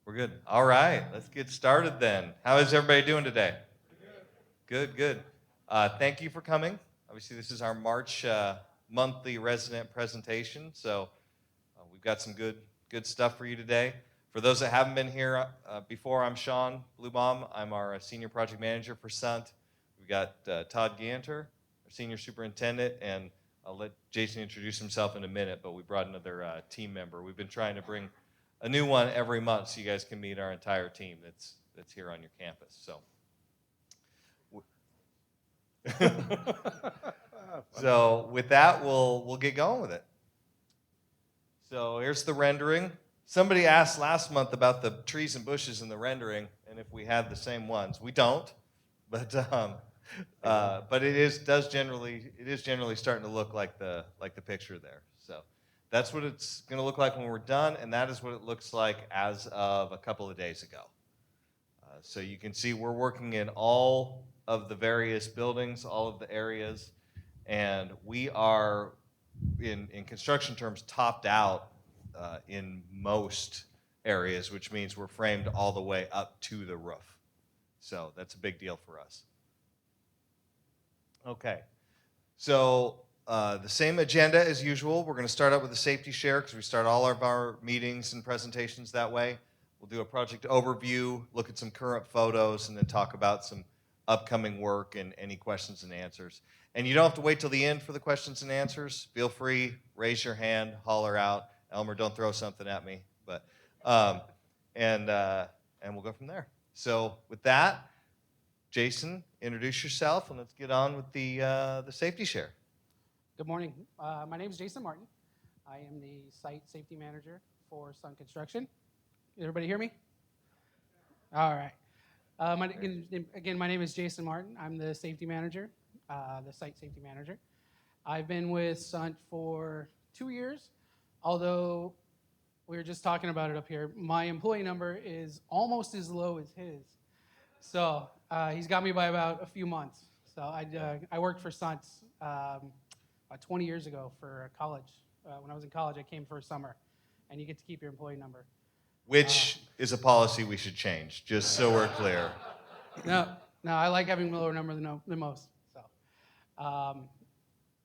We're good. All right, let's get started then. How is everybody doing today? Good, good. Thank you for coming. Obviously, this is our March monthly resident presentation, so we've got some good stuff for you today. For those that haven't been here before, I'm Sean Bluebaum. I'm our senior project manager for Sundt. We've got Todd Ganter, our senior superintendent, and I'll let Jason introduce himself in a minute, but we brought another team member. We've been trying to bring a new one every month so you guys can meet our entire team that's here on your campus. So with that, we'll get going with it. So here's the rendering. Somebody asked last month about the trees and bushes in the rendering, and if we had the same ones. We don't, but it is generally starting to look like the picture there. So that's what it's going to look like when we're done, and that is what it looks like as of a couple of days ago. So you can see we're working in all of the various buildings, all of the areas, and we are, in construction terms, topped out in most areas, which means we're framed all the way up to the roof. So that's a big deal for us. Okay, so the same agenda as usual. We're going to start out with a safety share because we start all of our meetings and presentations that way. We'll do a project overview, look at some current photos, and then talk about some upcoming work and any questions and answers. And you don't have to wait till the end for the questions and answers. Feel free, raise your hand, holler out. Elmer, don't throw something at me. But and we'll go from there. So with that, Jason, introduce yourself, and let's get on with the safety share. Good morning. My name is Jason Martin. I am the site safety manager for Sundt Construction. Everybody hear me? All right. Again, my name is Jason Martin. I'm the safety manager, the site safety manager. I've been with Sundt for 2 years, although we were just talking about it up here. My employee number is almost as low as his. So he's got me by about a few months. So I worked for Sundt about 20 years ago for college. When I was in college, I came for a summer, and you get to keep your employee number. Which is a policy we should change, just so we're clear. No, I like having a lower number than most. So,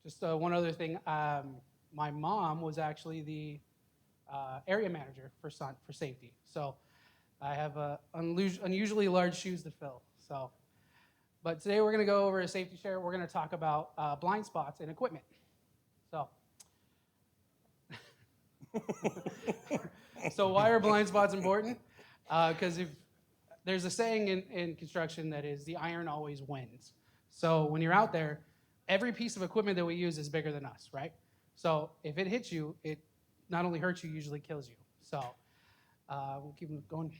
just one other thing. My mom was actually the area manager for Sundt for safety. So, I have unusually large shoes to fill. So, but today we're going to go over a safety share. We're going to talk about blind spots in equipment. So. So why are blind spots important? Because if there's a saying in construction that is, the iron always wins. So when you're out there, every piece of equipment that we use is bigger than us, right? So if it hits you, it not only hurts you, usually kills you. So we'll keep going.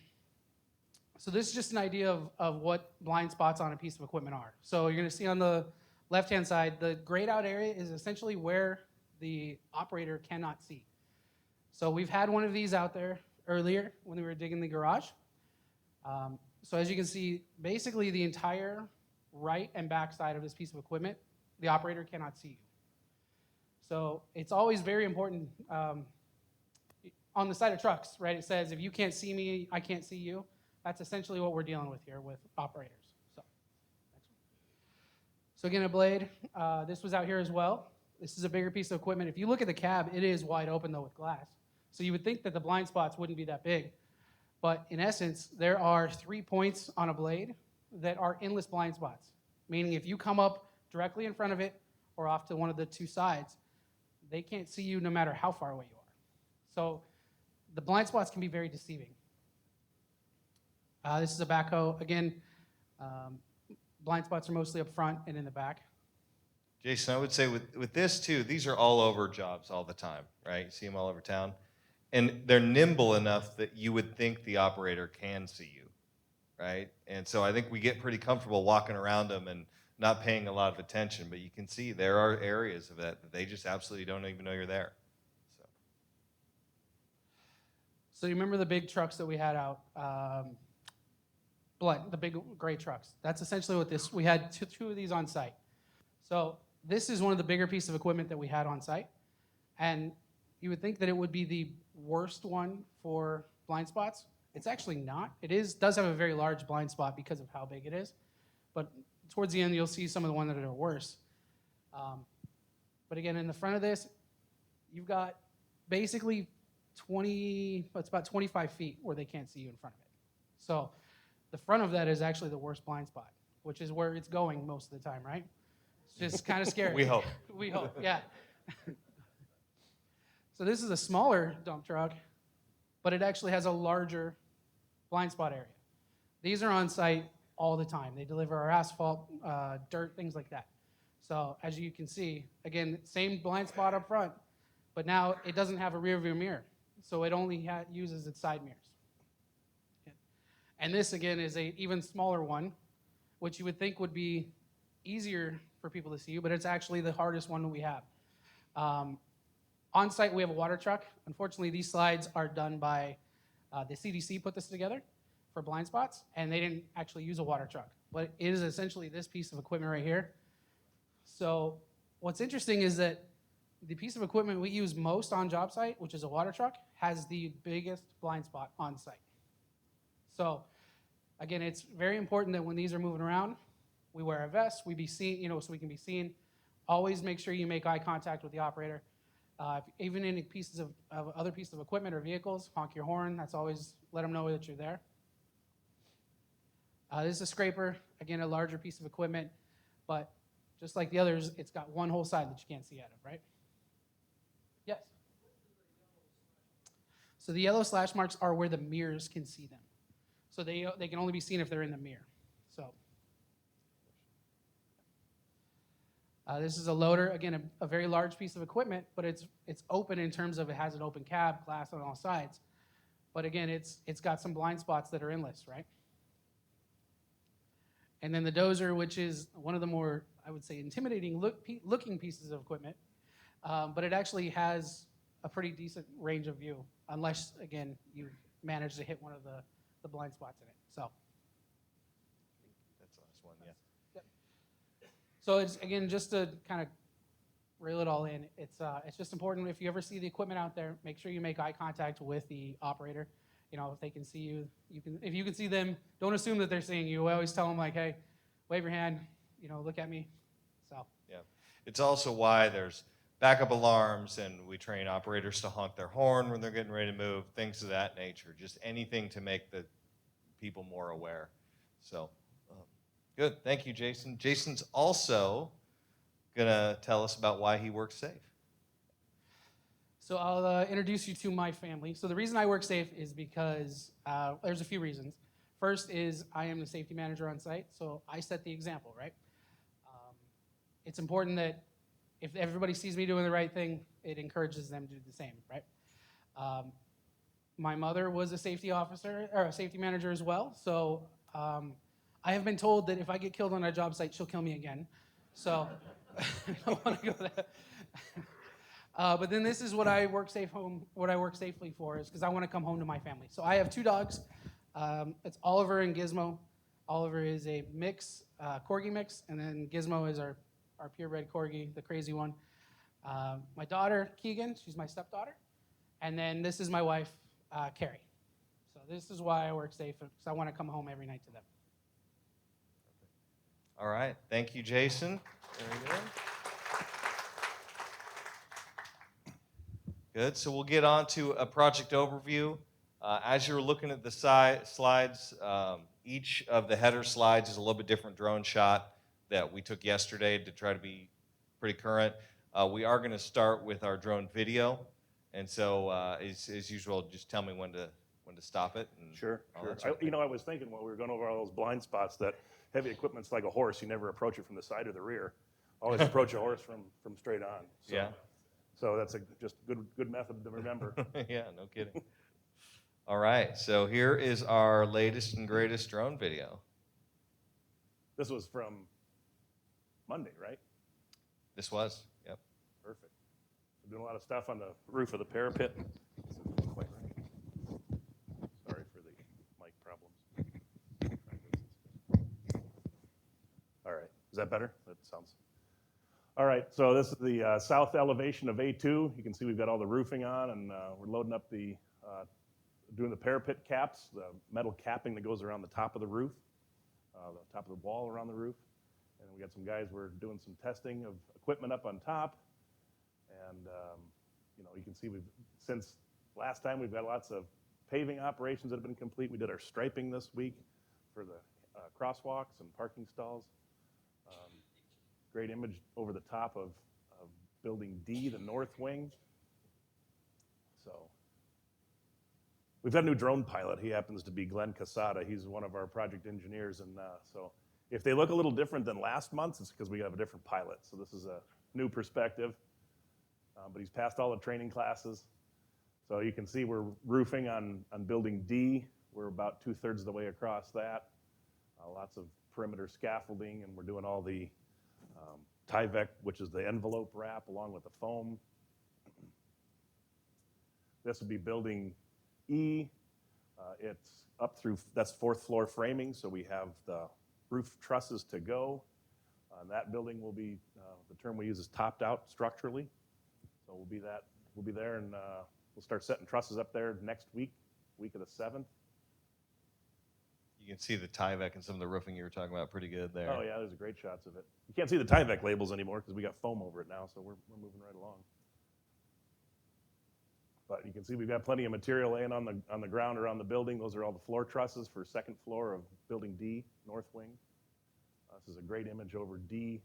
So this is just an idea of what blind spots on a piece of equipment are. So you're going to see on the left-hand side, the grayed out area is essentially where the operator cannot see. So we've had one of these out there earlier when we were digging the garage. So as you can see, basically the entire right and back side of this piece of equipment, the operator cannot see you. So it's always very important on the side of trucks, right? It says, if you can't see me, I can't see you. That's essentially what we're dealing with here with operators. So again, a blade. This was out here as well. This is a bigger piece of equipment. If you look at the cab, it is wide open though with glass. So you would think that the blind spots wouldn't be that big. But in essence, there are 3 points on a blade that are endless blind spots. Meaning if you come up directly in front of it or off to one of the two sides, they can't see you no matter how far away you are. So the blind spots can be very deceiving. This is a backhoe. Again, blind spots are mostly up front and in the back. Jason, I would say with this too, these are all over jobs all the time, right? You see them all over town. And they're nimble enough that you would think the operator can see you, right? And so I think we get pretty comfortable walking around them and not paying a lot of attention, but you can see there are areas of that they just absolutely don't even know you're there. So you remember the big trucks that we had out? Blood, the big gray trucks. That's essentially what this, we had two of these on site. So this is one of the bigger pieces of equipment that we had on site. And you would think that it would be the worst one for blind spots. It's actually not. Does have a very large blind spot because of how big it is. But towards the end, you'll see some of the ones that are worse. But again, in the front of this, you've got basically it's about 25 feet where they can't see you in front of it. So the front of that is actually the worst blind spot, which is where it's going most of the time, right? It's just kind of scary. We hope. We hope, yeah. So this is a smaller dump truck, but it actually has a larger blind spot area. These are on site all the time. They deliver our asphalt, dirt, things like that. So as you can see, again, same blind spot up front, but now it doesn't have a rear view mirror. So it only uses its side mirrors. Okay. And this, again, is a even smaller one, which you would think would be easier for people to see, but it's actually the hardest one that we have. On site, we have a water truck. Unfortunately, these slides are done by the CDC put this together for blind spots, and they didn't actually use a water truck. But it is essentially this piece of equipment right here. So what's interesting is that the piece of equipment we use most on job site, which is a water truck, has the biggest blind spot on site. So again, it's very important that when these are moving around, we wear a vest, we be seen, so we can be seen. Always make sure you make eye contact with the operator. Even in pieces of other pieces of equipment or vehicles, honk your horn. That's always let them know that you're there. This is a scraper, again, a larger piece of equipment, but just like the others, it's got one whole side that you can't see out of, right? Yes. So the yellow slash marks are where the mirrors can see them. So they can only be seen if they're in the mirror. So this is a loader, again, a very large piece of equipment, but it's open in terms of it has an open cab, glass on all sides. But again, it's got some blind spots that are endless, right? And then the dozer, which is one of the more, I would say, intimidating looking pieces of equipment, but it actually has a pretty decent range of view, unless, again, you manage to hit one of the blind spots in it. So That's the last one, yeah. yep. So it's, again, just to kind of reel it all in, it's just important if you ever see the equipment out there, make sure you make eye contact with the operator. If they can see you, if you can see them, don't assume that they're seeing you. I always tell them, like, hey, wave your hand, look at me. So Yeah. It's also why there's backup alarms, and we train operators to honk their horn when they're getting ready to move, things of that nature, just anything to make the people more aware. So, good. Thank you, Jason. Jason's also going to tell us about why he works safe. So I'll introduce you to my family. So the reason I work safe is because there's a few reasons. First is I am the safety manager on site, so I set the example, right? It's important that if everybody sees me doing the right thing, it encourages them to do the same, right? My mother was a safety officer, or a safety manager as well, so I have been told that if I get killed on a job site, she'll kill me again. So I don't want to go there. But then this is what I work safely for, is because I want to come home to my family. So I have two dogs. It's Oliver and Gizmo. Oliver is a mix, corgi mix, and then Gizmo is our purebred corgi, the crazy one. My daughter, Keegan, she's my stepdaughter. And then this is my wife, Carrie. So this is why I work safe, because I want to come home every night to them. All right. Thank you, Jason. Very good. Good. So we'll get on to a project overview. As you're looking at the slides, each of the header slides is a little bit different drone shot that we took yesterday to try to be pretty current. We are going to start with our drone video, and so as usual, just tell me when to stop it. And Sure. I I was thinking while we were going over all those blind spots that heavy equipment's like a horse. You never approach it from the side or the rear. Always approach a horse from straight on. So, Yeah. So that's just good method to remember. Yeah, no kidding. All right, so here is our latest and greatest drone video. This was from Monday, right? This was, yep. Perfect. We're doing a lot of stuff on the roof of the parapet. This isn't quite right. Sorry for the mic problems. Is that better? That sounds. All right, so this is the south elevation of A2. You can see we've got all the roofing on, and we're loading up doing the parapet caps, the metal capping that goes around the top of the roof, the top of the wall around the roof. And we got some guys, we're doing some testing of equipment up on top. And, you can see since last time, we've got lots of paving operations that have been complete. We did our striping this week for the crosswalks and parking stalls. Great image over the top of Building D, the north wing. So we've got a new drone pilot. He happens to be Glenn Casada. He's one of our project engineers. And so if they look a little different than last month's, it's because we have a different pilot. So this is a new perspective. But he's passed all the training classes. So you can see we're roofing on Building D. We're about 2/3 of the way across that. Lots of perimeter scaffolding, and we're doing all the Tyvek, which is the envelope wrap, along with the foam. This would be Building E. It's up through, that's 4th floor framing, so we have the roof trusses to go. That building will be, the term we use is topped out structurally. So we'll be there, and we'll start setting trusses up there next week of the 7th. You can see the Tyvek and some of the roofing you were talking about pretty good there. Oh yeah, there's great shots of it. You can't see the Tyvek labels anymore because we got foam over it now, so we're moving right along. But you can see we've got plenty of material laying on the ground around the building. Those are all the floor trusses for 2nd floor of Building D, north wing. This is a great image over D.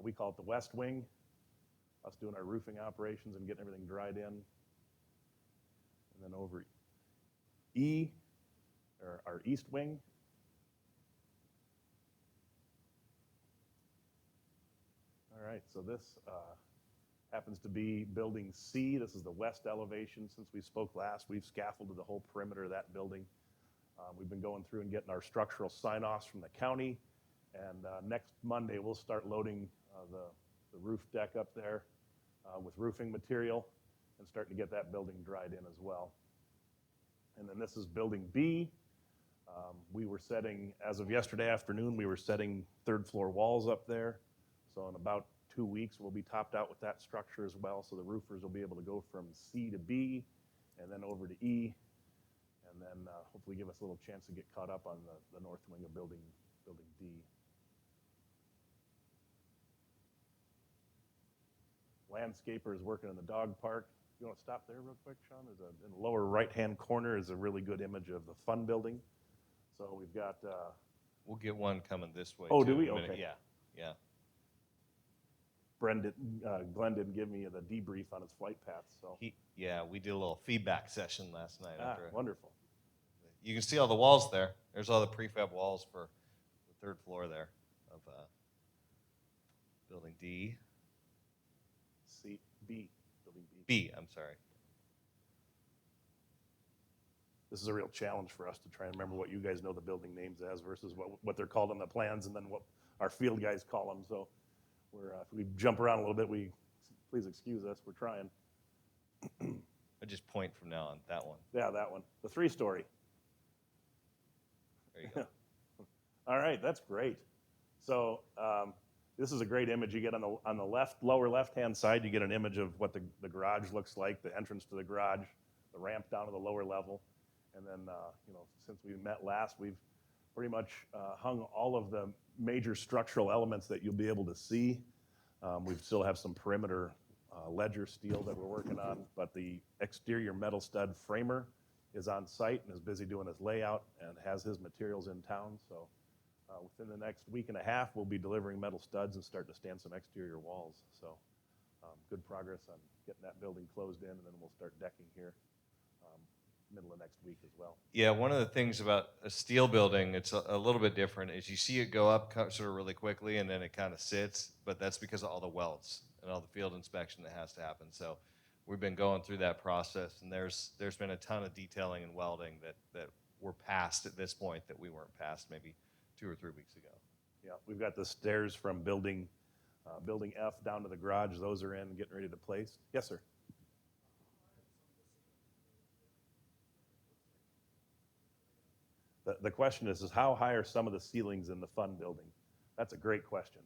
We call it the west wing. Us doing our roofing operations and getting everything dried in. And then over E, or our east wing. All right, so this happens to be Building C. This is the west elevation. Since we spoke last, we've scaffolded the whole perimeter of that building. We've been going through and getting our structural sign-offs from the county. And next Monday, we'll start loading the roof deck up there with roofing material and starting to get that building dried in as well. And then this is Building B. We were setting, as of yesterday afternoon, we were setting 3rd floor walls up there. So in about 2 weeks, we'll be topped out with that structure as well. So the roofers will be able to go from C to B and then over to E, and then hopefully give us a little chance to get caught up on the north wing of Building D. Landscaper is working in the dog park. You want to stop there real quick, Sean? In the lower right-hand corner is a really good image of the fun building. So we've got... We'll get one coming this way. Oh, too, do we? in a minute. Okay. Yeah. Glenn didn't give me the debrief on his flight path, so... We did a little feedback session last night. Wonderful. You can see all the walls there. There's all the prefab walls for the 3rd floor there of Building D. Building B. B, I'm sorry. This is a real challenge for us to try and remember what you guys know the building names as versus what they're called on the plans and then what our field guys call them. So if we jump around a little bit, please excuse us. We're trying. I just point from now on. That one. Yeah, that one. The 3-story. There you go. All right, that's great. So this is a great image you get on the lower left-hand side. You get an image of what the garage looks like, the entrance to the garage, the ramp down to the lower level. And then, since we met last, we've pretty much hung all of the major structural elements that you'll be able to see. We still have some perimeter ledger steel that we're working on, but the exterior metal stud framer is on site and is busy doing his layout and has his materials in town. So within the next week and a half, we'll be delivering metal studs and starting to stand some exterior walls. So good progress on getting that building closed in, and then we'll start decking here middle of next week as well. Yeah, one of the things about a steel building, it's a little bit different, is you see it go up sort of really quickly and then it kind of sits, but that's because of all the welds and all the field inspection that has to happen. So we've been going through that process, and there's been a ton of detailing and welding that we're past at this point that we weren't past maybe 2 or 3 weeks ago. Yeah, we've got the stairs from building F down to the garage. Those are in, getting ready to place. Yes, sir. The question is how high are some of the ceilings in the fun building? That's a great question.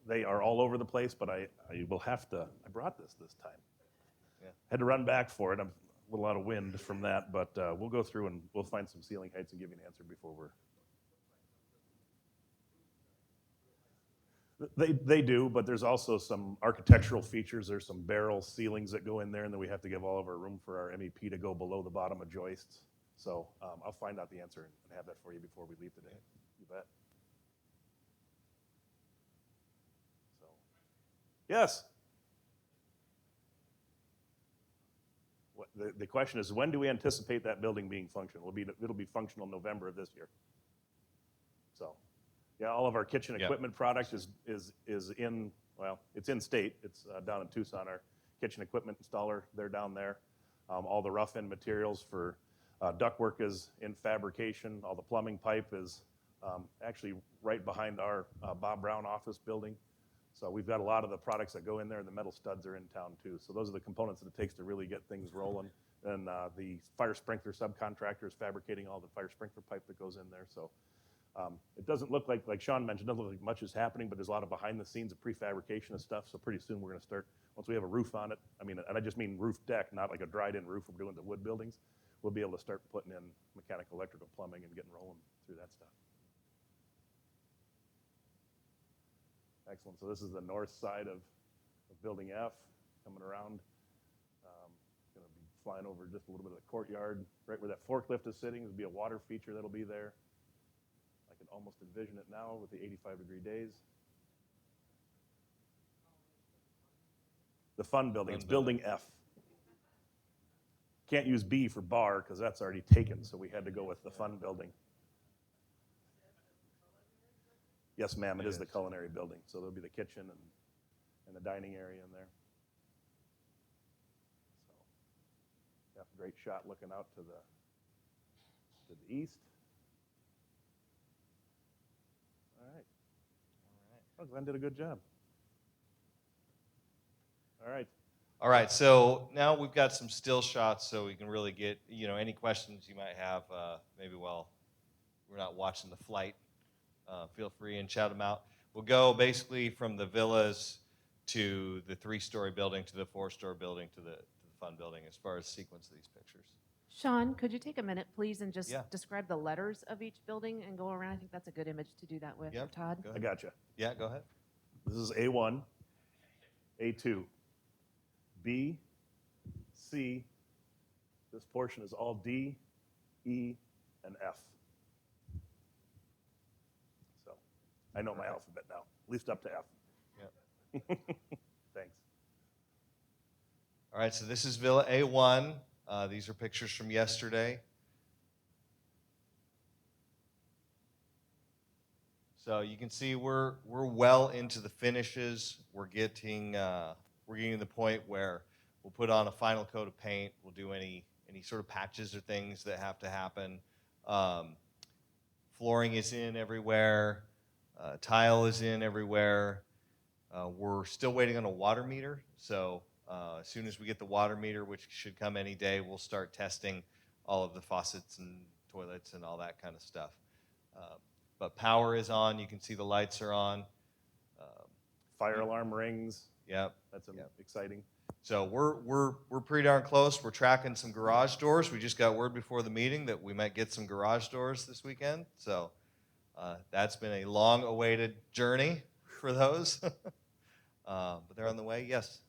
They are all over the place, but I will have to, I brought this time. Yeah. Had to run back for it. I'm a little out of wind from that, but we'll go through and we'll find some ceiling heights and give you an answer before we're. They do, but there's also some architectural features. There's some barrel ceilings that go in there, and then we have to give all of our room for our MEP to go below the bottom of joists. So I'll find out the answer and have that for you before we leave today. You bet. So, yes. The question is, when do we anticipate that building being functional? It'll be functional November of this year. So, yeah, all of our kitchen equipment product is in, well, it's in state. It's down in Tucson. Our kitchen equipment installer, they're down there. All the rough end materials for ductwork is in fabrication. All the plumbing pipe is actually right behind our Bob Brown office building. So we've got a lot of the products that go in there, and the metal studs are in town too. So those are the components that it takes to really get things rolling. And the fire sprinkler subcontractor is fabricating all the fire sprinkler pipe that goes in there. So it doesn't look like Sean mentioned, it doesn't look like much is happening, but there's a lot of behind the scenes of prefabrication of stuff. So pretty soon we're going to start, once we have a roof on it, I mean, and I just mean roof deck, not like a dried in roof we're doing the wood buildings. We'll be able to start putting in mechanical, electrical, plumbing, and getting rolling through that stuff. Excellent. So this is the north side of Building F, coming around. Going to be flying over just a little bit of the courtyard. Right where that forklift is sitting, there'll be a water feature that'll be there. I can almost envision it now with the 85-degree days. The fun building. It's Building F. Can't use B for bar because that's already taken, so we had to go with the fun building. Yes, ma'am, it is the culinary building. So there'll be the kitchen and the dining area in there. So, yeah, great shot looking out to the east. All right. Oh, Glenn did a good job. All right. All right, so now we've got some still shots so we can really get, any questions you might have, maybe while we're not watching the flight. Feel free and shout them out. We'll go basically from the villas to the 3-story building to the 4-story building to the fun building as far as sequence of these pictures. Sean, could you take a minute, please, and just Yeah. describe the letters of each building and go around? I think that's a good image to do that with. Yep. Todd? Go I ahead. got you. Yeah, go ahead. This is A1, A2, B, C. This portion is all D, E, and F. So I know my alphabet now, at least up to F. Yep. Thanks. All right, so this is Villa A1. These are pictures from yesterday. So you can see we're well into the finishes. We're getting to the point where we'll put on a final coat of paint. We'll do any sort of patches or things that have to happen. Flooring is in everywhere. Tile is in everywhere. We're still waiting on a water meter. So as soon as we get the water meter, which should come any day, we'll start testing all of the faucets and toilets and all that kind of stuff. But power is on. You can see the lights are on. Fire alarm rings. Yep. That's exciting. So we're pretty darn close. We're tracking some garage doors. We just got word before the meeting that we might get some garage doors this weekend. So that's been a long-awaited journey for those. But they're on the way. Yes.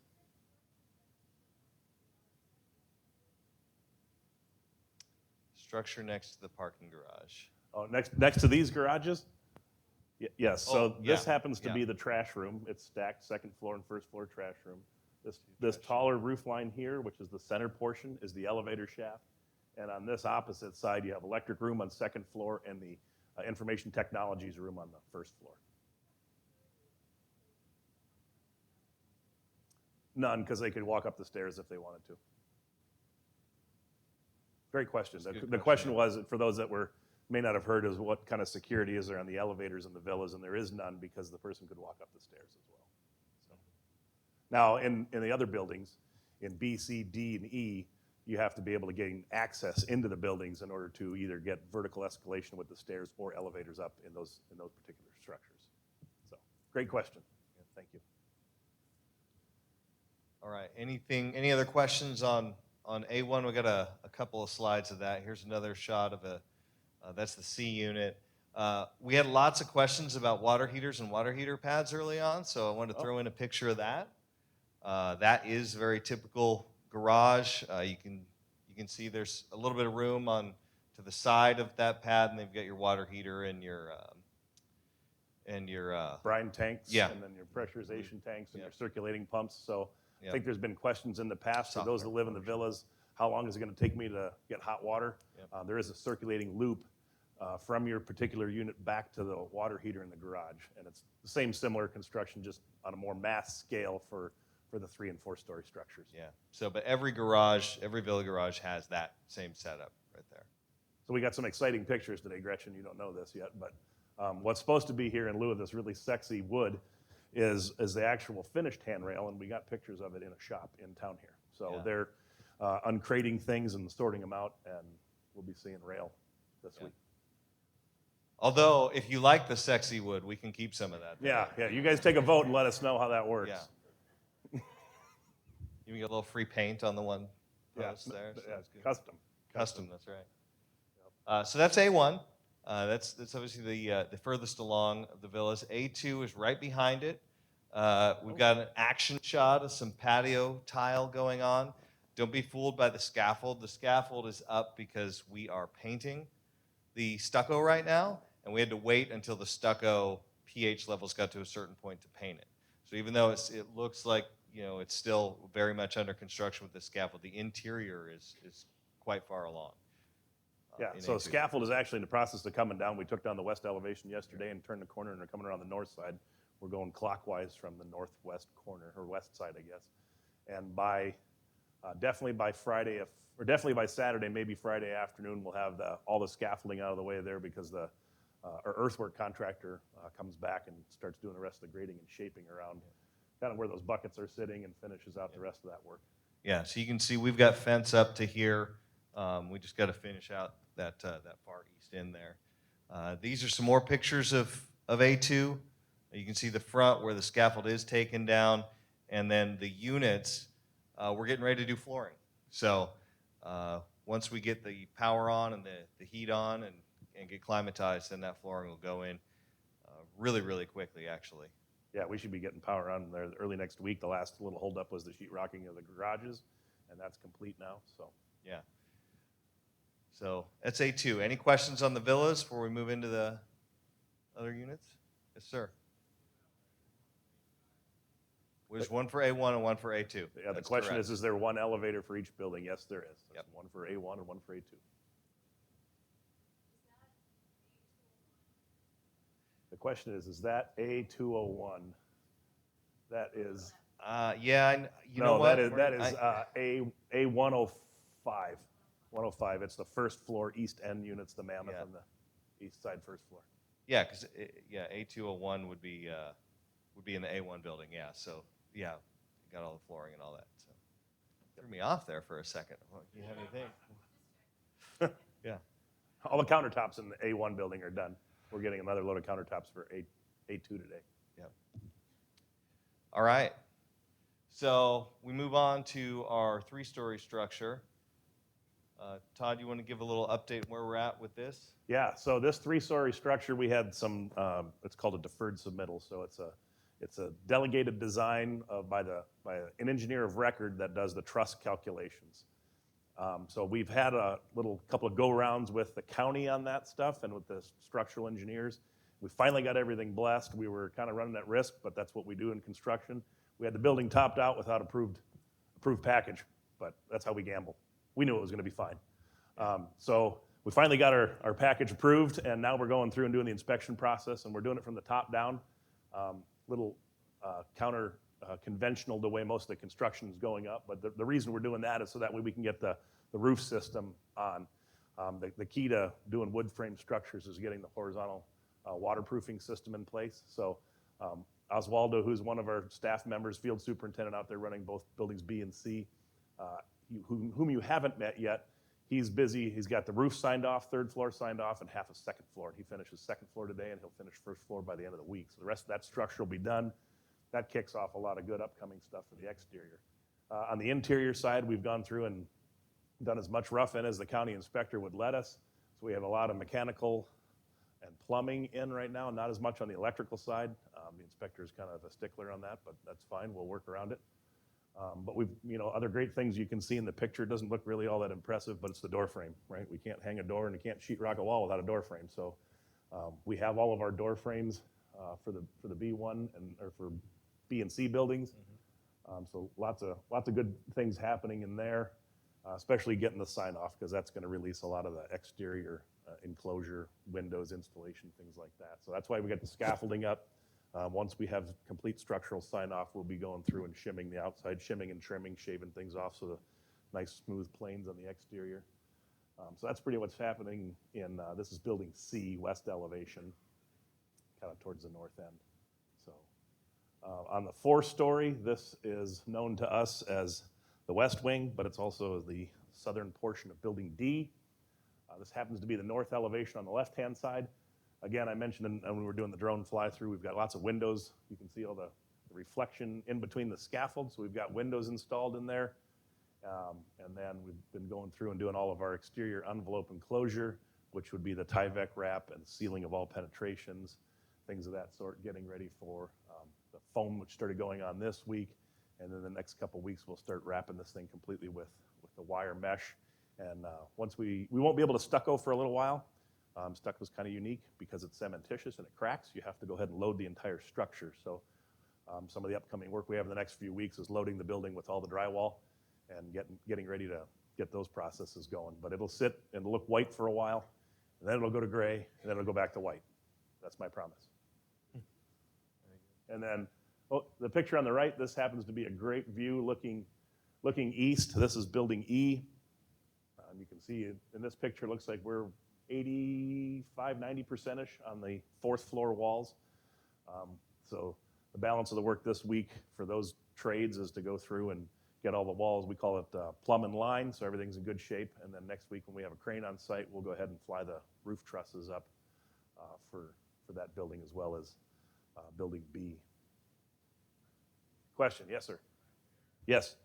Structure next to the parking garage. Oh, next to these garages? Yes. So this happens to be the trash room. It's stacked, second floor and first floor trash room. This taller roof line here, which is the center portion, is the elevator shaft. And on this opposite side, you have electric room on second floor and the information technologies room on the first floor. None, because they could walk up the stairs if they wanted to. Great question. The question was, for those that may not have heard, is what kind of security is there on the elevators in the villas, and there is none because the person could walk up the stairs as well. So. Now, in the other buildings, in B, C, D, and E, you have to be able to gain access into the buildings in order to either get vertical escalation with the stairs or elevators up in those particular structures. Great question. Yeah, thank you. All right. Any other questions on A1? We got a couple of slides of that. Here's another shot of that's the C unit. We had lots of questions about water heaters and water heater pads early on, so I wanted to throw in a picture of that. That is very typical garage. You can see there's a little bit of room on to the side of that pad, and they've got your water heater and your Brine tanks, yeah. and then your pressurization tanks and Yep. your circulating pumps. So I Yep. think there's been questions in the past for Soft those that water live in the villas, how long is it going to take me to get hot water? Yep. There is a circulating loop from your particular unit back to the water heater in the garage. And it's the same similar construction, just on a more mass scale for the 3- and 4-story structures. Yeah. So, but every villa garage has that same setup right there. So we got some exciting pictures today, Gretchen. You don't know this yet, but what's supposed to be here in lieu of this really sexy wood is the actual finished handrail, and we got pictures of it in a shop in town here. So Yeah. they're uncrating things and sorting them out, and we'll be seeing rail this week. Although, if you like the sexy wood, we can keep some of that. Yeah. You guys take a vote and let us know how that works. Yeah. You can get a little free paint on the one post there. So Yeah, that's good. Custom. That's right. So that's A1. That's obviously the furthest along of the villas. A2 is right behind it. We've got an action shot of some patio tile going on. Don't be fooled by the scaffold. The scaffold is up because we are painting the stucco right now, and we had to wait until the stucco pH levels got to a certain point to paint it. So even though it looks like it's still very much under construction with the scaffold, the interior is quite far along. Yeah, in so A2. scaffold is actually in the process of coming down. We took down the west elevation yesterday and turned the corner, and are coming around the north side. We're going clockwise from the northwest corner, or west side, I guess. And definitely by Friday, or definitely by Saturday, maybe Friday afternoon, we'll have all the scaffolding out of the way there, because our earthwork contractor comes back and starts doing the rest of the grading and shaping around kind of where those buckets are sitting, and finishes out the rest of that work. Yeah, so you can see we've got fence up to here. We just got to finish out that far east end there. These are some more pictures of A2. You can see the front where the scaffold is taken down, and then the units, we're getting ready to do flooring. So once we get the power on and the heat on and get climatized, then that flooring will go in really, really quickly, actually. Yeah, we should be getting power on there early next week. The last little holdup was the sheetrocking of the garages, and that's complete now. So Yeah. So that's A2. Any questions on the villas before we move into the other units? Yes, sir. There's one for A1 and one for A2. yeah, the That's question correct. is there one elevator for each building? Yes, there is. There's Yep. one for A1 and one for A2. The question is that A201? That is Yeah, you know what? that is A105. 105. It's the first floor east end units, the Mammoth Yeah. on the east side first floor. Yeah, because A201 would be in the A1 building. Yeah, so yeah, you got all the flooring and all that. So threw me off there for a second. Well, you have anything? Yeah. All the countertops in the A1 building are done. We're getting another load of countertops for A2 today. Yep. All right. So we move on to our 3-story structure. Todd, you want to give a little update where we're at with this? Yeah, so this 3-story structure, we had some, it's called a deferred submittal. So it's a delegated design by an engineer of record that does the truss calculations. So we've had a couple of go-rounds with the county on that stuff and with the structural engineers. We finally got everything blessed. We were kind of running at risk, but that's what we do in construction. We had the building topped out without approved package, but that's how we gamble. We knew it was going to be fine. So we finally got our package approved, and now we're going through and doing the inspection process, and we're doing it from the top down. Counter conventional the way most of the construction is going up, but the reason we're doing that is so that way we can get the roof system on. The key to doing wood frame structures is getting the horizontal waterproofing system in place. So Oswaldo, who's one of our staff members, field superintendent out there running both buildings B and C, whom you haven't met yet, he's busy. He's got the roof signed off, third floor signed off, and half a second floor. He finishes second floor today, and he'll finish first floor by the end of the week. So the rest of that structure will be done. That kicks off a lot of good upcoming stuff for the exterior. On the interior side, we've gone through and done as much rough in as the county inspector would let us. So we have a lot of mechanical and plumbing in right now, not as much on the electrical side. The inspector is kind of a stickler on that, but that's fine. We'll work around it. But we've, other great things you can see in the picture. It doesn't look really all that impressive, but it's the door frame, right? We can't hang a door and you can't sheetrock a wall without a door frame. So we have all of our door frames for the B1 or for B and C buildings. So lots of good things happening in there, especially getting the sign off, because that's going to release a lot of the exterior enclosure, windows, installation, things like that. So that's why we got the scaffolding up. Once we have complete structural sign off, we'll be going through and shimming the outside, shimming and trimming, shaving things off so the nice smooth planes on the exterior. So that's pretty much happening in, this is building C, west elevation, kind of towards the north end. So on the 4-story, this is known to us as the west wing, but it's also the southern portion of building D. This happens to be the north elevation on the left-hand side. Again, I mentioned when we were doing the drone fly-through, we've got lots of windows. You can see all the reflection in between the scaffolds. So we've got windows installed in there. And then we've been going through and doing all of our exterior envelope enclosure, which would be the Tyvek wrap and sealing of all penetrations, things of that sort, getting ready for the foam, which started going on this week. And then the next couple of weeks, we'll start wrapping this thing completely with the wire mesh. And once we won't be able to stucco for a little while. Stucco is kind of unique because it's cementitious and it cracks. You have to go ahead and load the entire structure. So some of the upcoming work we have in the next few weeks is loading the building with all the drywall and getting ready to get those processes going. But it'll sit and look white for a while, and then it'll go to gray, and then it'll go back to white. That's my promise. And then the picture on the right, this happens to be a great view looking east. This is building E. You can see in this picture, it looks like we're 85, 90%-ish on the 4th floor walls. So the balance of the work this week for those trades is to go through and get all the walls. We call it plumb and line, so everything's in good shape. And then next week when we have a crane on site, we'll go ahead and fly the roof trusses up for that building as well as building B. Question? Yes, sir. Yes.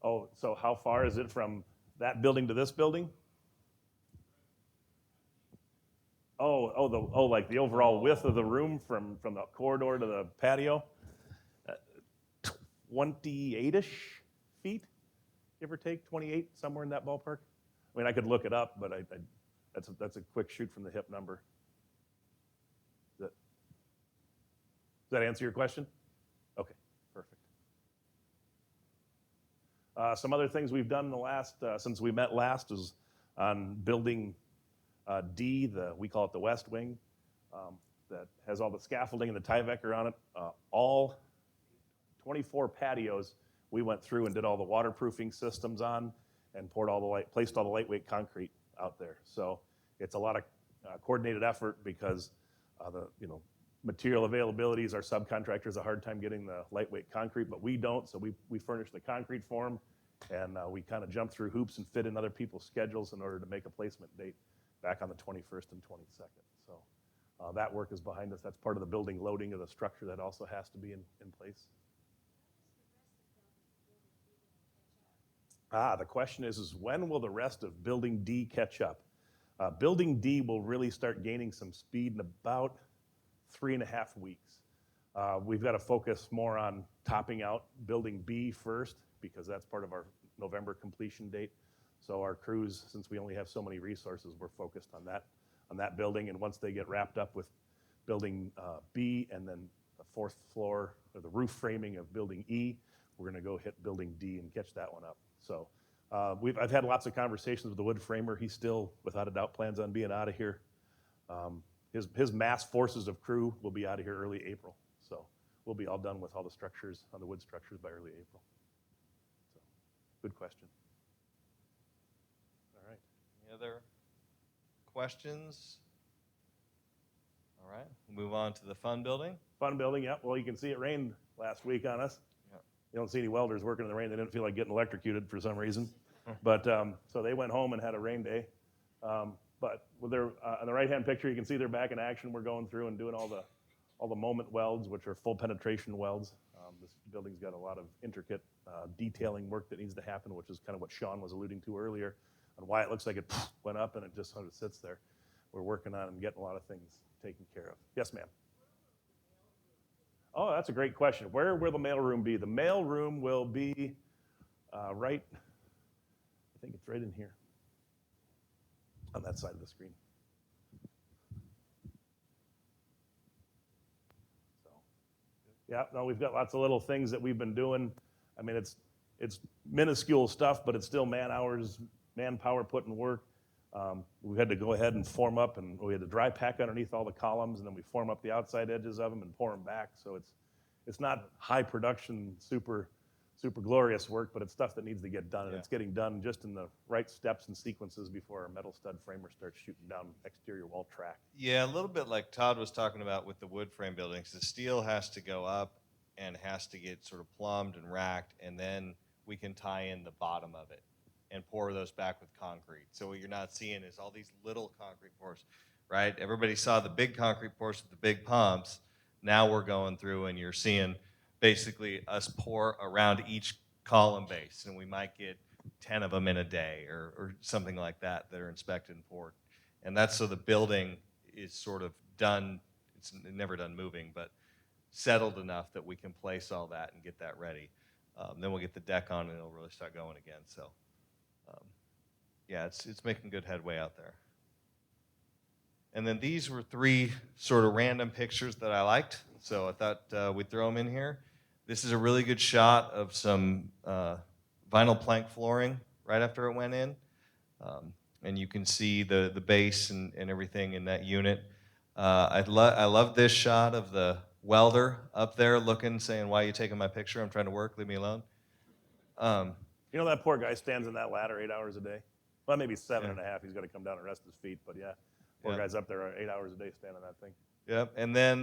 Oh, so how far is it from that building to this building? Like the overall width of the room from the corridor to the patio? 28-ish feet, give or take, 28, somewhere in that ballpark. I mean, I could look it up, but that's a quick shoot from the hip number. Does that answer your question? Okay, perfect. Some other things we've done in the last, since we met last, is on building D, we call it the west wing, that has all the scaffolding and the Tyvek on it. All 24 patios we went through and did all the waterproofing systems on and placed all the lightweight concrete out there. So it's a lot of coordinated effort because material availabilities, our subcontractors a hard time getting the lightweight concrete, but we don't, so we furnish the concrete for them, and we kind of jump through hoops and fit in other people's schedules in order to make a placement date back on the 21st and 22nd. So that work is behind us. That's part of the building loading of the structure that also has to be in place. The question is when will the rest of building D catch up? Building D will really start gaining some speed in about 3.5 weeks. We've got to focus more on topping out building B first because that's part of our November completion date. So our crews, since we only have so many resources, we're focused on that building. And once they get wrapped up with building B and then the 4th floor or the roof framing of building E, we're going to go hit building D and catch that one up. So I've had lots of conversations with the wood framer. He still, without a doubt, plans on being out of here. His mass forces of crew will be out of here early April. So we'll be all done with all the structures on the wood structures by early April. So good question. All right. Any other questions? All right, we'll move on to the fun building. Fun building, yep. Well, you can see it rained last week on us. Yep. You don't see any welders working in the rain. They didn't feel like getting electrocuted for some reason. But so they went home and had a rain day. But with their, on the right-hand picture, you can see they're back in action. We're going through and doing all the moment welds, which are full penetration welds. This building's got a lot of intricate detailing work that needs to happen, which is kind of what Sean was alluding to earlier, on why it looks like it went up and it just sort of sits there. We're working on and getting a lot of things taken care of. Yes, ma'am. Oh, that's a great question. Where will the mailroom be? The mailroom will be right, I think it's right in here on that side of the screen. So, yeah, no, we've got lots of little things that we've been doing. I mean, it's minuscule stuff, but it's still man hours, manpower put in work. We had to go ahead and form up, and we had to dry pack underneath all the columns, and then we form up the outside edges of them and pour them back. So it's not high production, super glorious work, but it's stuff that needs to get done, and it's getting done just in the right steps and sequences before our metal stud framer starts shooting down exterior wall track. Yeah, a little bit like Todd was talking about with the wood frame buildings. The steel has to go up and has to get sort of plumbed and racked, and then we can tie in the bottom of it and pour those back with concrete. So what you're not seeing is all these little concrete pours, right? Everybody saw the big concrete pours with the big pumps. Now we're going through and you're seeing basically us pour around each column base, and we might get 10 of them in a day or something like that that are inspected and poured. And that's so the building is sort of done, it's never done moving, but settled enough that we can place all that and get that ready. Then we'll get the deck on and it'll really start going again. So yeah, it's making good headway out there. And then these were 3 sort of random pictures that I liked, so I thought we'd throw them in here. This is a really good shot of some vinyl plank flooring right after it went in. And you can see the base and everything in that unit. I love this shot of the welder up there looking, saying, "Why are you taking my picture? I'm trying to work, leave me alone." You know, that poor guy stands in that ladder 8 hours a day. Well, maybe 7.5. He's got to come down and rest his feet, but yeah. Poor guy's up there 8 hours a day standing that thing. Yep. And then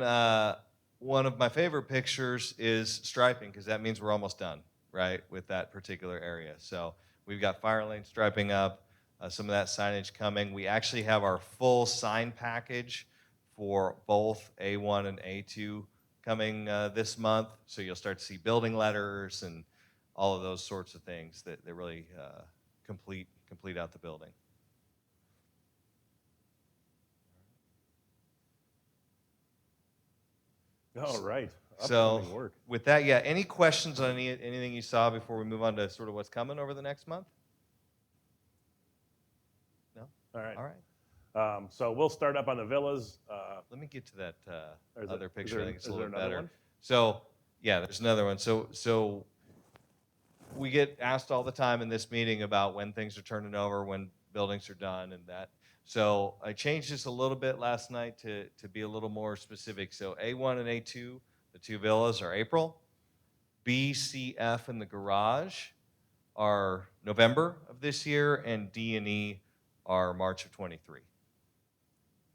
one of my favorite pictures is striping, because that means we're almost done, right, with that particular area. So we've got fire lane striping up, some of that signage coming. We actually have our full sign package for both A1 and A2 coming this month. So you'll start to see building letters and all of those sorts of things that really complete out the building. All right. So Upcoming work. with that, yeah, any questions on anything you saw before we move on to sort of what's coming over the next month? No? All right. All right. So we'll start up on the villas. Let me get to that Is other it- picture. I think it's a is there little another better. one? So yeah, there's another one. So we get asked all the time in this meeting about when things are turning over, when buildings are done, and that. So I changed this a little bit last night to be a little more specific. So A1 and A2, the 2 villas, are April. B, C, F, and the garage are November of this year, and D and E are March of 23.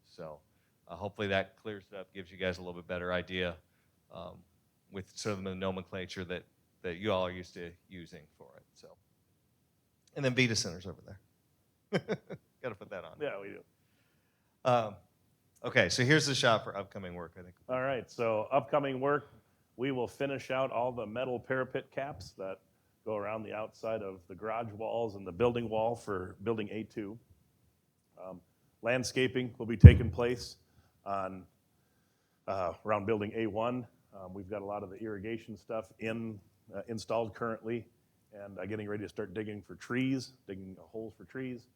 So hopefully that clears it up, gives you guys a little bit better idea with sort of the nomenclature that you all are used to using for it. So, and then Vita Center's over there. Got to put that on. Yeah, we do. Okay, so here's the shot for upcoming work, I think. All right, so upcoming work, we will finish out all the metal parapet caps that go around the outside of the garage walls and the building wall for building A2. Landscaping will be taking place on around building A1. We've got a lot of the irrigation stuff installed currently, and getting ready to start digging holes for trees.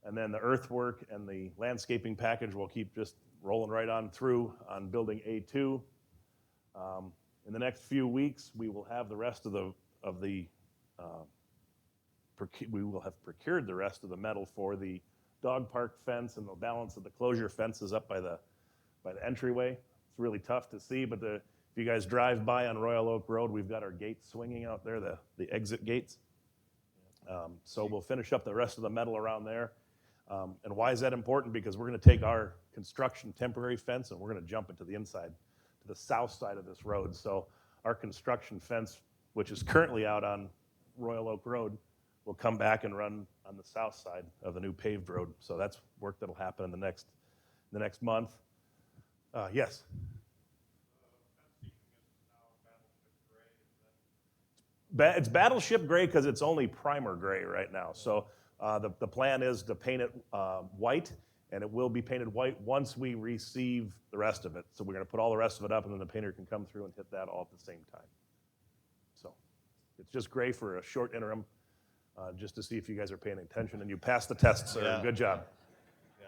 And then the earthwork and the landscaping package will keep just rolling right on through on building A2. In the next few weeks, we will have the rest of we will have procured the rest of the metal for the dog park fence and the balance of the closure fences up by the entryway. It's really tough to see, but if you guys drive by on Royal Oak Road, we've got our gates swinging out there, the exit gates. So we'll finish up the rest of the metal around there. And why is that important? Because we're going to take our construction temporary fence and we're going to jump it to the inside, to the south side of this road. So our construction fence which is currently out on Royal Oak Road, will come back and run on the south side of the new paved road. So that's work that'll happen in the next month. Yes. It's Battleship gray because it's only primer gray right now. So the plan is to paint it white, and it will be painted white once we receive the rest of it. So we're going to put all the rest of it up, and then the painter can come through and hit that all at the same time. So it's just gray for a short interim, just to see if you guys are paying attention, and you passed the test, sir. Yeah. Good job. Yeah.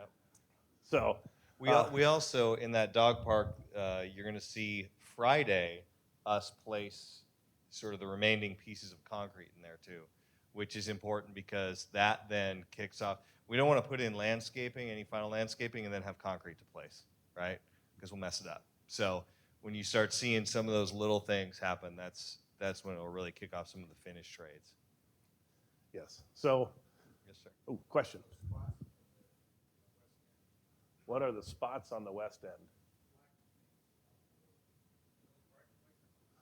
So We also, in that dog park, you're going to see Friday us place sort of the remaining pieces of concrete in there too, which is important because that then kicks off. We don't want to put in landscaping, any final landscaping, and then have concrete to place, right? Because we'll mess it up. So when you start seeing some of those little things happen, that's when it'll really kick off some of the finished trades. yes. So, Yes, sir. oh, question. What are the spots on the west end?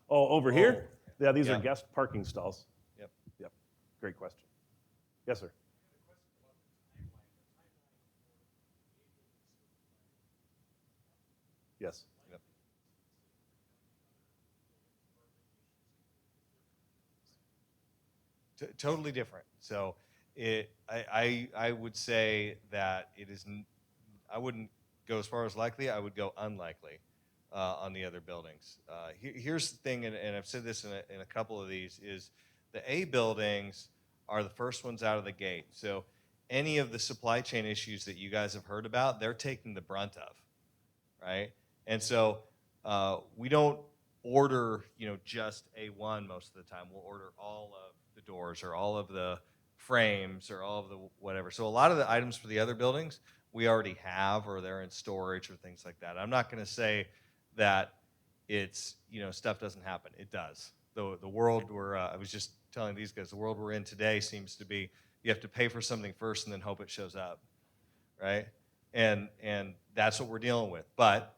Oh, over here? Yeah, these are Yeah. guest parking stalls. Yep. Yep. Great question. Yes, sir. Yes. Yep. Totally different. So I would say that it is. I wouldn't go as far as likely. I would go unlikely on the other buildings. Here's the thing, and I've said this in a couple of these: is the A buildings are the first ones out of the gate. So any of the supply chain issues that you guys have heard about, they're taking the brunt of, right? And so we don't order, just A1 most of the time. We'll order all of the doors or all of the frames or all of the whatever. So a lot of the items for the other buildings we already have, or they're in storage or things like that. I'm not going to say that it's, stuff doesn't happen. It does. The world I was just telling these guys, the world we're in today seems to be you have to pay for something first and then hope it shows up, right? And that's what we're dealing with. But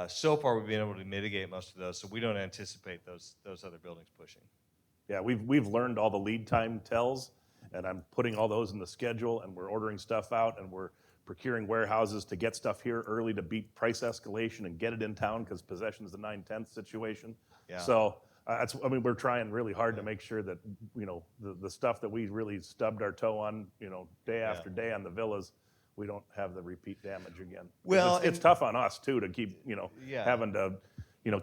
so far, we've been able to mitigate most of those, so we don't anticipate those other buildings pushing. Yeah, we've learned all the lead time tells, and I'm putting all those in the schedule, and we're ordering stuff out, and we're procuring warehouses to get stuff here early to beat price escalation and get it in town because possession is the 9/10 situation. Yeah. So we're trying really hard to make sure that the stuff that we really stubbed our toe on, day after day on the villas, we don't have the repeat damage again. 'Cause Well, it's tough on us too to keep Yeah. having to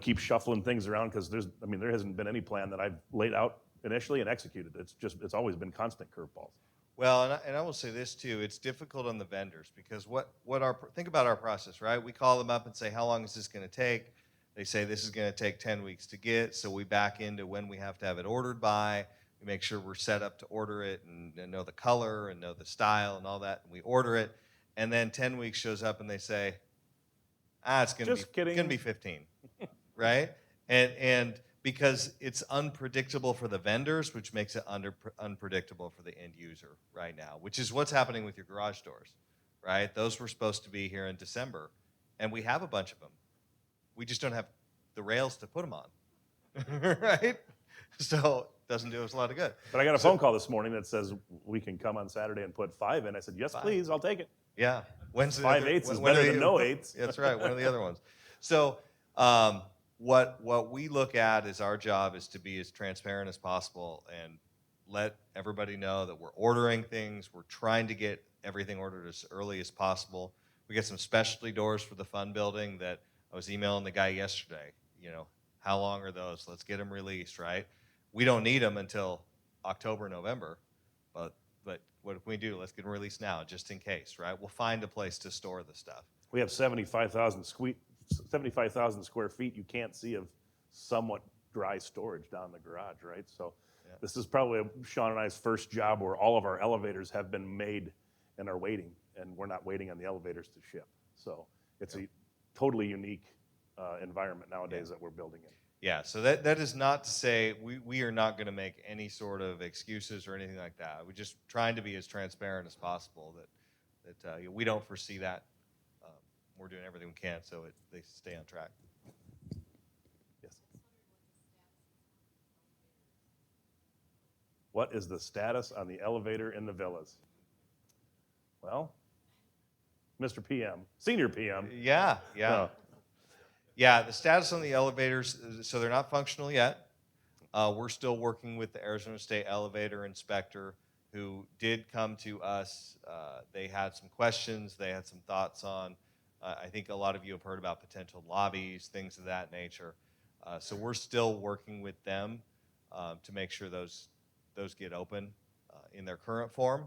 keep shuffling things around because there hasn't been any plan that I've laid out initially and executed. It's always been constant curveballs. Well, and I will say this too: it's difficult on the vendors because think about our process, right? We call them up and say, "How long is this going to take?" They say this is going to take 10 weeks to get, so we back into when we have to have it ordered by. We make sure we're set up to order it and know the color and know the style and all that, and we order it. And then 10 weeks shows up and they say, it's going to be 15, right? And because it's unpredictable for the vendors, which makes it unpredictable for the end user right now, which is what's happening with your garage doors, right? Those were supposed to be here in December, and we have a bunch of them. We just don't have the rails to put them on, right? So it doesn't do us a lot of good. But I got a phone call this morning that says we can come on Saturday and put 5 in. I said, yes, 5. Please, I'll take it. Yeah. When's 5/8 is better than no 8s. That's right. One of the other ones. So what we look at is our job is to be as transparent as possible and let everybody know that we're ordering things. We're trying to get everything ordered as early as possible. We got some specialty doors for the fun building that I was emailing the guy yesterday. How long are those? Let's get them released, right? We don't need them until October, November, but what if we do? Let's get them released now, just in case, right? We'll find a place to store the stuff. We have 75,000 square feet you can't see of somewhat dry storage down in the garage, right? So This is probably Sean and I's first job where all of our elevators have been made and are waiting, and we're not waiting on the elevators to ship. So it's a totally unique environment nowadays that we're building in. Yeah, so that is not to say we are not going to make any sort of excuses or anything like that. We're just trying to be as transparent as possible that we don't foresee that. We're doing everything we can so they stay on track. Yes. What is the status on the elevator in the villas? Well, Mr. PM, Senior PM. Yeah, yeah. No. Yeah, the status on the elevators, so they're not functional yet. We're still working with the Arizona State Elevator Inspector who did come to us. They had some questions, they had some thoughts on, I think a lot of you have heard about potential lobbies, things of that nature. So we're still working with them to make sure those get open in their current form.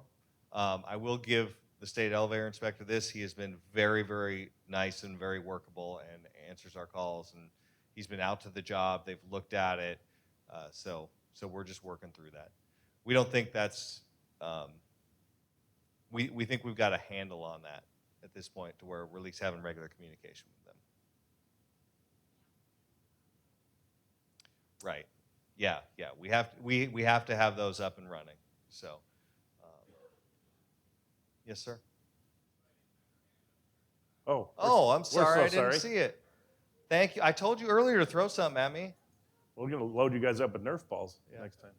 I will give the state elevator inspector this. He has been very, very nice and very workable and answers our calls. And he's been out to the job. They've looked at it. So we're just working through that. We don't think that's, we think we've got a handle on that at this point to where we're at least having regular communication with them. Right. Yeah, yeah. We have to have those up and running. So, yes, sir. Oh, Oh, I'm we're sorry. so I didn't sorry. see it. Thank you. I told you earlier to throw something at me. We're going to load you guys up with Nerf balls Yeah. next time.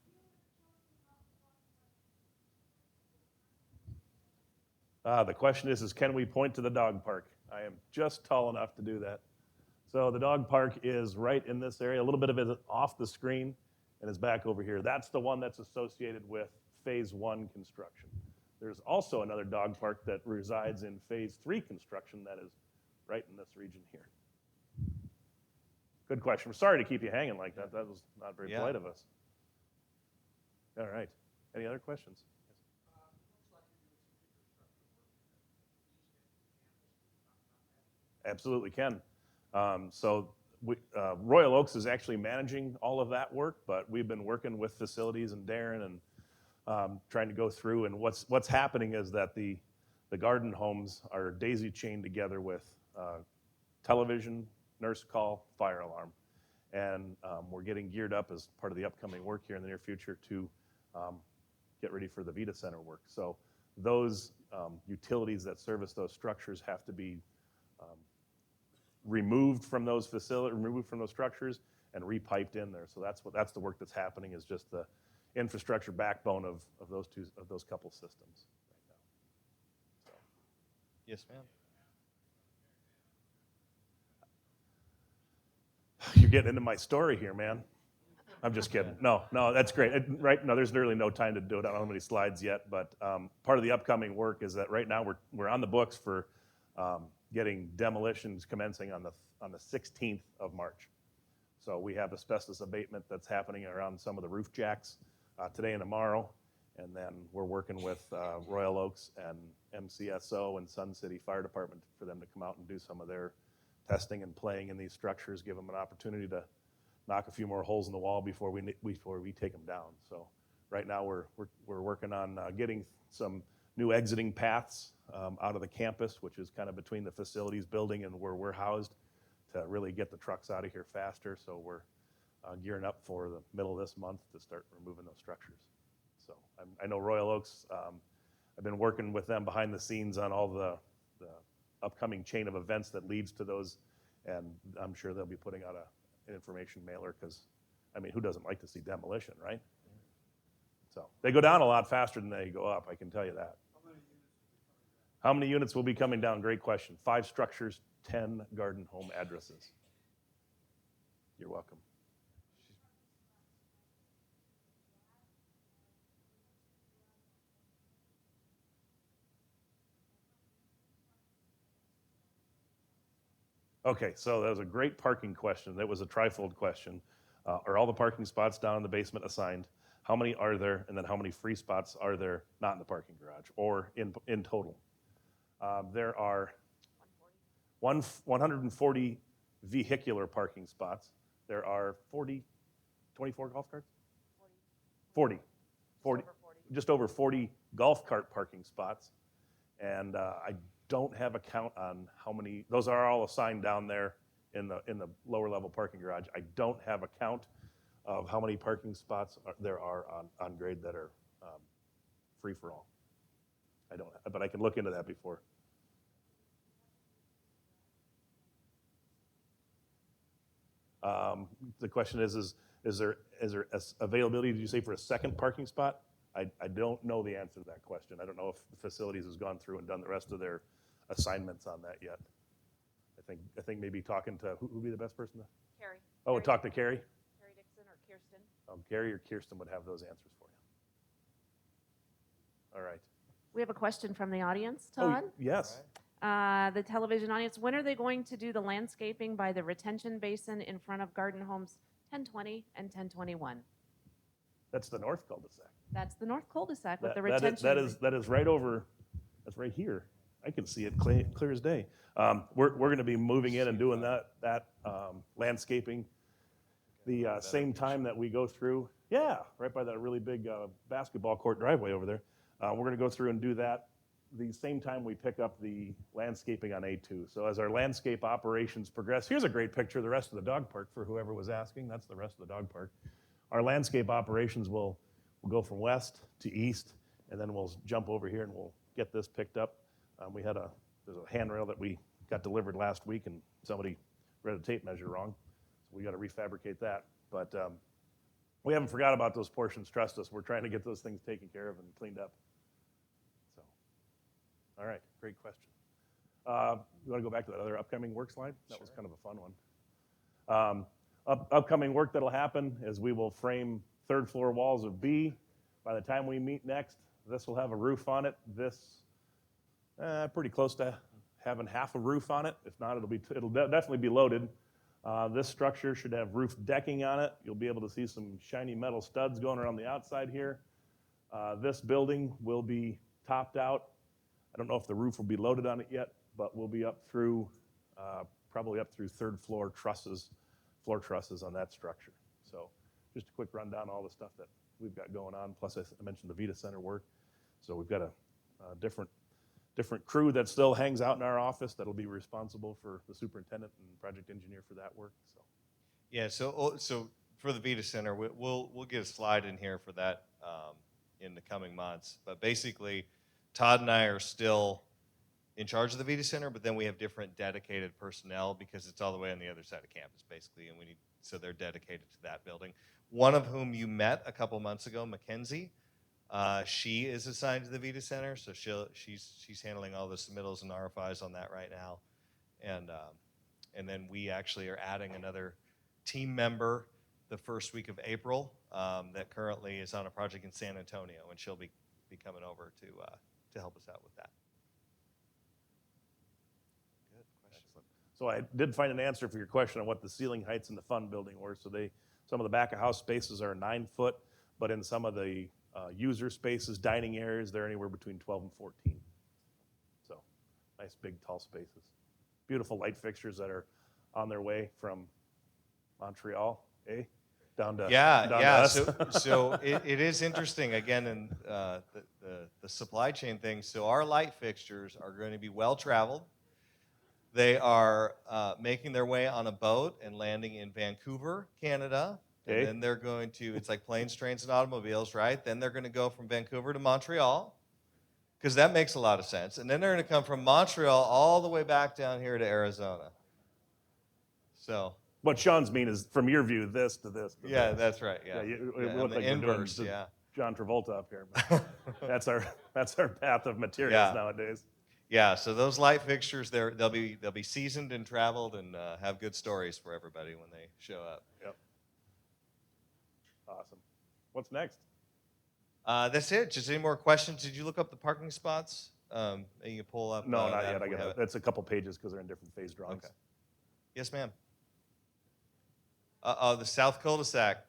The question is can we point to the dog park? I am just tall enough to do that. So the dog park is right in this area. A little bit of it off the screen and is back over here. That's the one that's associated with phase 1 construction. There's also another dog park that resides in phase 3 construction that is right in this region here. Good question. We're sorry to keep you hanging like that. That was not very polite of us. All right. Any other questions? Absolutely can. Royal Oaks is actually managing all of that work, but we've been working with facilities and Darren and trying to go through. And what's happening is that the garden homes are daisy chained together with television, nurse call, fire alarm. And we're getting geared up as part of the upcoming work here in the near future to get ready for the Vita Center work. So those utilities that service those structures have to be removed from those structures and repiped in there. So that's the work that's happening, is just the infrastructure backbone of those couple systems right now. So. Yes, ma'am. You're getting into my story here, man. I'm just kidding. No, that's great. Right? No, there's literally no time to do it. I don't have any slides yet, but part of the upcoming work is that right now we're on the books for getting demolitions commencing on the 16th of March. So we have asbestos abatement that's happening around some of the roof jacks today and tomorrow, and then we're working with Royal Oaks and MCSO and Sun City Fire Department for them to come out and do some of their testing and playing in these structures, give them an opportunity to knock a few more holes in the wall before we take them down. So right now we're working on getting some new exiting paths out of the campus, which is kind of between the facilities building and where we're housed, to really get the trucks out of here faster. So we're gearing up for the middle of this month to start removing those structures. So I know Royal Oaks, I've been working with them behind the scenes on all the upcoming chain of events that leads to those, and I'm sure they'll be putting out an information mailer, because, I mean, who doesn't like to see demolition, right? So they go down a lot faster than they go up, I can tell you that. How many units will be coming down? Great question. 5 structures, 10 garden home addresses. You're welcome. Okay, so that was a great parking question. That was a trifold question. Are all the parking spots down in the basement assigned? How many are there? And then how many free spots are there not in the parking garage or in total? There are 140 vehicular parking spots. There are 24 golf carts? 40. Just over 40 golf cart parking spots. And I don't have a count on how many. Those are all assigned down there in the lower level parking garage. I don't have a count of how many parking spots there are on grade that are free for all. I don't, but I can look into that before. The question is there availability, did you say, for a second parking spot? I don't know the answer to that question. I don't know if the facilities has gone through and done the rest of their assignments on that yet. I think maybe talking to, who would be the best person to? Carrie. Oh, Carrie- talk to Carrie? Carrie Dixon or Kirsten. Gary or Kirsten would have those answers for you. All right. We have a question from the audience, Oh, Todd. yes. The television audience, when are they going to do the landscaping by the retention basin in front of Garden Homes 1020 and 1021? That's the north cul-de-sac. That's the north cul-de-sac with the That is- retention. that is right over, that's right here. I can see it clear as day. We're going to be moving in and doing that landscaping the same time that we go through. Yeah, right by that really big basketball court driveway over there. We're going to go through and do that the same time we pick up the landscaping on A2. So as our landscape operations progress, here's a great picture of the rest of the dog park for whoever was asking. That's the rest of the dog park. Our landscape operations will go from west to east, and then we'll jump over here and we'll get this picked up. There's a handrail that we got delivered last week, and somebody read a tape measure wrong, so we got to refabricate that. But we haven't forgot about those portions. Trust us, we're trying to get those things taken care of and cleaned up. So, all right, great question. You want to go back to that other upcoming work slide? That was kind of a fun one. Upcoming work that'll happen is we will frame third floor walls of B. By the time we meet next, this will have a roof on it. This pretty close to having half a roof on it. If not, it'll definitely be loaded. This structure should have roof decking on it. You'll be able to see some shiny metal studs going around the outside here. This building will be topped out. I don't know if the roof will be loaded on it yet, but we'll be up through, probably up through third floor floor trusses on that structure. So just a quick rundown of all the stuff that we've got going on. Plus, I mentioned the Vita Center work. So we've got a different crew that still hangs out in our office that'll be responsible for the superintendent and project engineer for that work. So Yeah, so for the Vita Center, we'll get a slide in here for that in the coming months. But basically, Todd and I are still in charge of the Vita Center, but then we have different dedicated personnel because it's all the way on the other side of campus, basically, and so they're dedicated to that building. One of whom you met a couple months ago, Mackenzie. She is assigned to the Vita Center, so she's handling all the submittals and RFIs on that right now, and then we actually are adding another team member the first week of April that currently is on a project in San Antonio, and she'll be coming over to help us out with that. Good question. excellent. So I did find an answer for your question on what the ceiling heights in the fun building were. So some of the back of house spaces are 9 foot, but in some of the user spaces, dining areas, they're anywhere between 12 and 14. So nice, big, tall spaces. Beautiful light fixtures that are on their way from Montreal, down to us. So it is interesting again in the supply chain thing. So our light fixtures are going to be well traveled. They are making their way on a boat and landing in Vancouver, Canada. And then they're going to, it's like planes, trains, and automobiles, right? Then they're going to go from Vancouver to Montreal, because that makes a lot of sense. And then they're going to come from Montreal all the way back down here to Arizona. So. What Sean's mean is, from your view, this to this. To Yeah, this. that's right. Yeah, it on looked the like inverse. we're doing Yeah. John Travolta up here. That's our path of materials nowadays. Yeah, so those light fixtures, they'll be seasoned and traveled and have good stories for everybody when they show up. Yep. Awesome. What's next? That's it. Just any more questions? Did you look up the parking spots? You can pull up. No, not that yet. if we have it. That's a couple pages because they're in different phase drawings. Okay. Yes, ma'am. The South Cul-de-sac.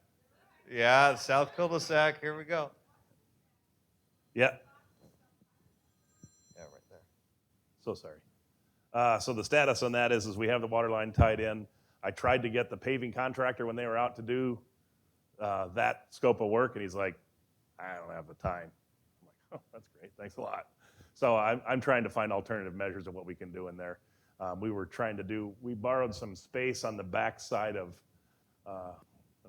Yeah, the South Cul-de-sac. Here we go. Yeah. Yeah, right there. So sorry. So the status on that is we have the water line tied in. I tried to get the paving contractor when they were out to do that scope of work, and he's like, I don't have the time. I'm like, oh, that's great. Thanks a lot. So I'm trying to find alternative measures of what we can do in there. We borrowed some space on the back side of,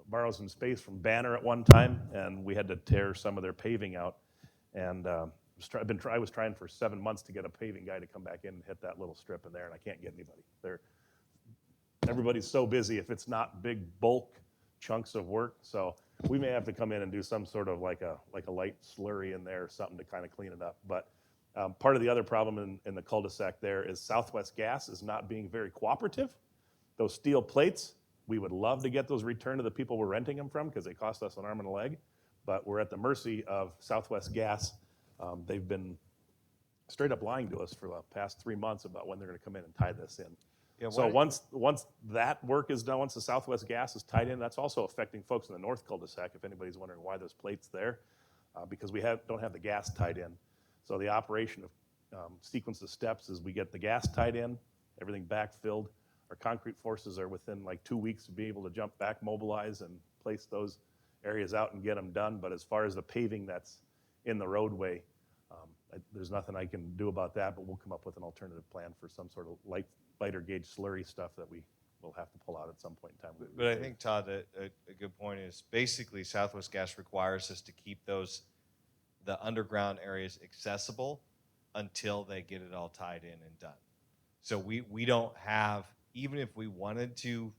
borrowed some space from Banner at one time, and we had to tear some of their paving out. And I was trying for 7 months to get a paving guy to come back in and hit that little strip in there, and I can't get anybody. everybody's so busy if it's not big bulk chunks of work. So we may have to come in and do some sort of like a light slurry in there or something to kind of clean it up. But part of the other problem in the cul-de-sac there is Southwest Gas is not being very cooperative. Those steel plates, we would love to get those returned to the people we're renting them from because they cost us an arm and a leg, but we're at the mercy of Southwest Gas. They've been straight up lying to us for the past 3 months about when they're going to come in and tie this in. Yeah, So why- once that work is done, once the Southwest Gas is tied in, that's also affecting folks in the North cul-de-sac, if anybody's wondering why there's plates there, because we don't have the gas tied in. So the operation of sequence of steps is we get the gas tied in, everything backfilled. Our concrete forces are within like 2 weeks to be able to jump back, mobilize, and place those areas out and get them done. But as far as the paving that's in the roadway, there's nothing I can do about that, but we'll come up with an alternative plan for some sort of lighter gauge slurry stuff that we will have to pull out at some point in time. But I think, Todd, a good point is basically Southwest Gas requires us to keep the underground areas accessible until they get it all tied in and done. So we don't have, even if we wanted to,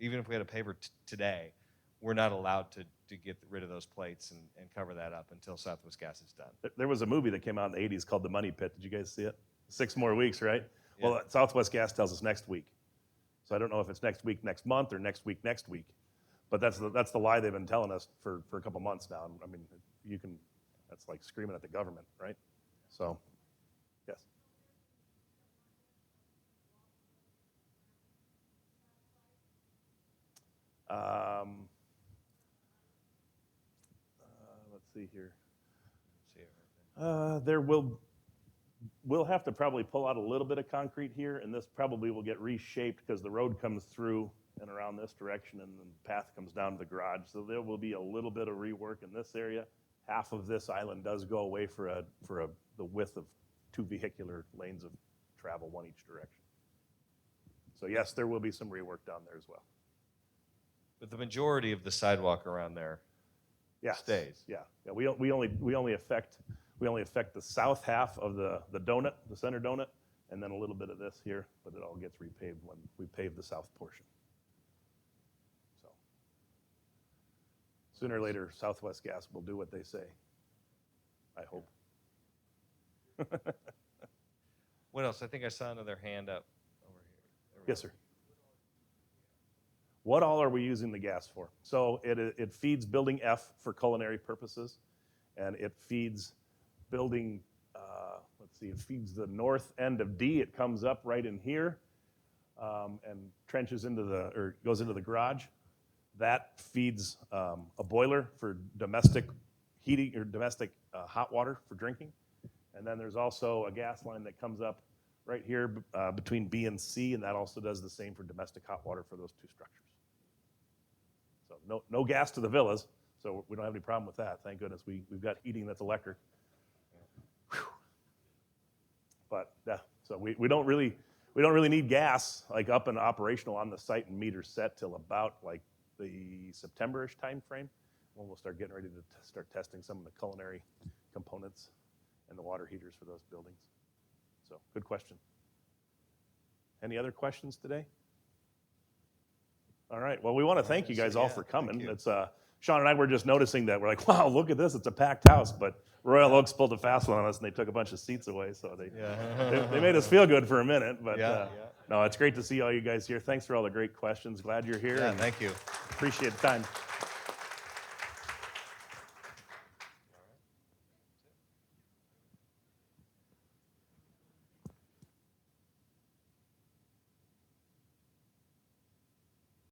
even if we had a paver today, we're not allowed to get rid of those plates and cover that up until Southwest Gas is done. There was a movie that came out in the 80s called The Money Pit. Did you guys see it? 6 more weeks, right? Yeah. Well, Southwest Gas tells us next week. So I don't know if it's next week, next month, or next week, next week. But that's the lie they've been telling us for a couple months now. I mean, that's like screaming at the government, right? So, yes. Let's see here. We'll have to probably pull out a little bit of concrete here, and this probably will get reshaped because the road comes through and around this direction, and the path comes down to the garage. So there will be a little bit of rework in this area. Half of this island does go away for the width of 2 vehicular lanes of travel, one each direction. So yes, there will be some rework down there as well. But the majority of the sidewalk around there Yeah, stays. Yeah. We only affect the south half of the donut, the center donut, and then a little bit of this here, but it all gets repaved when we pave the south portion. So sooner or later, Southwest Gas will do what they say. I hope. What else? I think I saw another hand up over here. Yes, sir. What all are we using the gas for? So it feeds building F for culinary purposes, and it feeds building, it feeds the north end of D. It comes up right in here and trenches goes into the garage. That feeds a boiler for domestic heating or domestic hot water for drinking. And then there's also a gas line that comes up right here between B and C, and that also does the same for domestic hot water for those 2 structures. So no gas to the villas, so we don't have any problem with that. Thank goodness we've got heating that's electric. Whew. But yeah, so we don't really need gas like up and operational on the site and meters set till about like the September-ish time frame when we'll start getting ready to start testing some of the culinary components and the water heaters for those buildings. So good question. Any other questions today? All right. Well, we want to thank you guys all for coming. It's Sean and I were just noticing that we're like, wow, look at this. It's a packed house. But Royal Oaks pulled a fast one on us, and they took a bunch of seats away. So they made us feel good for a minute. But no, it's great to see all you guys here. Thanks for all the great questions. Glad you're here. Yeah, thank you. Appreciate the time.